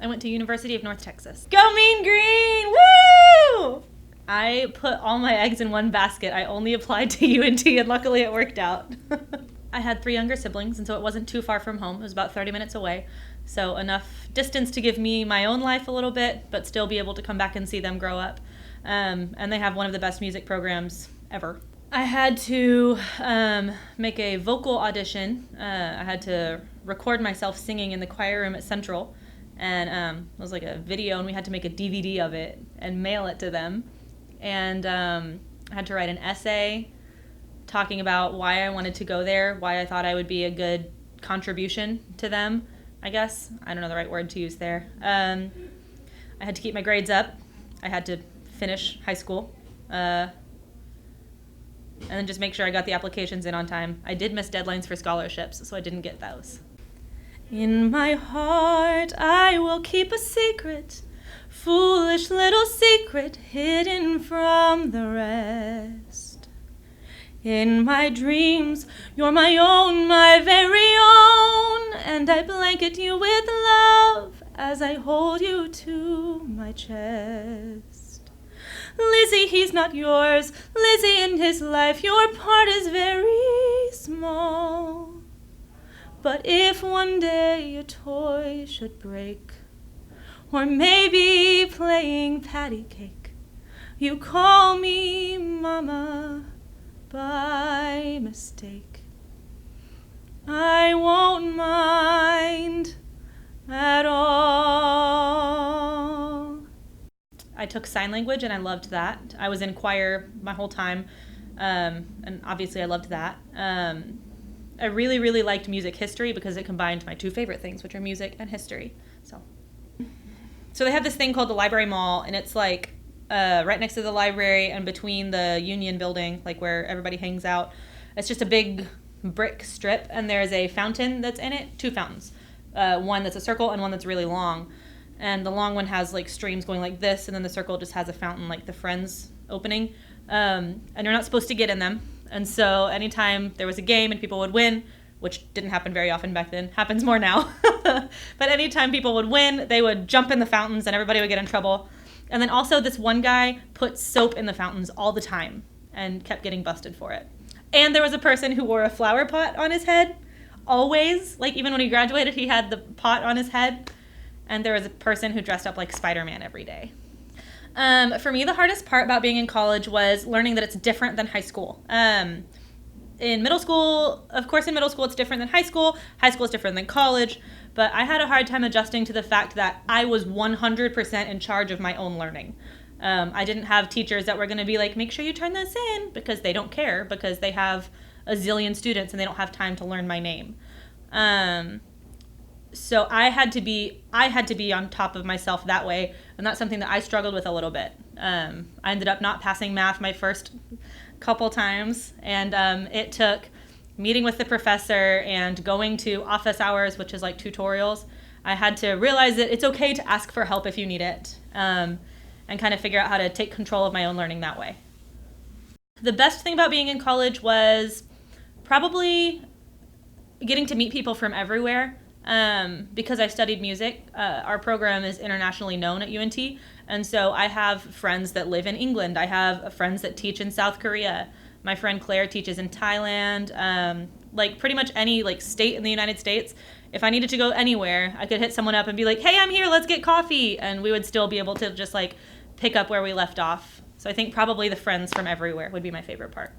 I went to University of North Texas. Go Mean Green! Woo! I put all my eggs in one basket. I only applied to UNT, and luckily it worked out. I had 3 younger siblings, and so it wasn't too far from home. It was about 30 minutes away. So enough distance to give me my own life a little bit, but still be able to come back and see them grow up. And they have one of the best music programs ever. I had to make a vocal audition. I had to record myself singing in the choir room at Central. And it was like a video, and we had to make a DVD of it and mail it to them. And I had to write an essay talking about why I wanted to go there, why I thought I would be a good contribution to them, I guess. I don't know the right word to use there. I had to keep my grades up. I had to finish high school. And then just make sure I got the applications in on time. I did miss deadlines for scholarships, so I didn't get those. In my heart, I will keep a secret, foolish little secret hidden from the rest. In my dreams, you're my own, my very own, and I blanket you with love as I hold you to my chest. Lizzie, he's not yours. Lizzie, in his life, your part is very small. But if one day a toy should break, or maybe playing patty cake, you call me Mama by mistake. I won't mind at all. I took sign language and I loved that. I was in choir my whole time, and obviously I loved that. I really, really liked music history because it combined my 2 favorite things, which are music and history. So they have this thing called the Library Mall, and it's like right next to the library and between the Union building, like where everybody hangs out. It's just a big brick strip, and there's a fountain that's in it, 2 fountains. One that's a circle and one that's really long. And the long one has like streams going like this, and then the circle just has a fountain like the Friends opening. And you're not supposed to get in them. And so anytime there was a game and people would win, which didn't happen very often back then, happens more now. But anytime people would win, they would jump in the fountains and everybody would get in trouble. And then also this one guy put soap in the fountains all the time and kept getting busted for it. And there was a person who wore a flower pot on his head, always. Like even when he graduated, he had the pot on his head. And there was a person who dressed up like Spider-Man every day. For me, the hardest part about being in college was learning that it's different than high school. In middle school, of course, in middle school, it's different than high school. High school is different than college. But I had a hard time adjusting to the fact that I was 100% in charge of my own learning. I didn't have teachers that were going to be like, make sure you turn this in, because they don't care, because they have a zillion students and they don't have time to learn my name. So I had to be on top of myself that way, and that's something that I struggled with a little bit. I ended up not passing math my first couple times, and it took meeting with the professor and going to office hours, which is like tutorials. I had to realize that it's okay to ask for help if you need it, and kind of figure out how to take control of my own learning that way. The best thing about being in college was probably getting to meet people from everywhere. Because I studied music, our program is internationally known at UNT, and so I have friends that live in England. I have friends that teach in South Korea. My friend Claire teaches in Thailand. Like pretty much any like state in the United States. If I needed to go anywhere, I could hit someone up and be like, hey, I'm here, let's get coffee, and we would still be able to just like pick up where we left off. So I think probably the friends from everywhere would be my favorite part.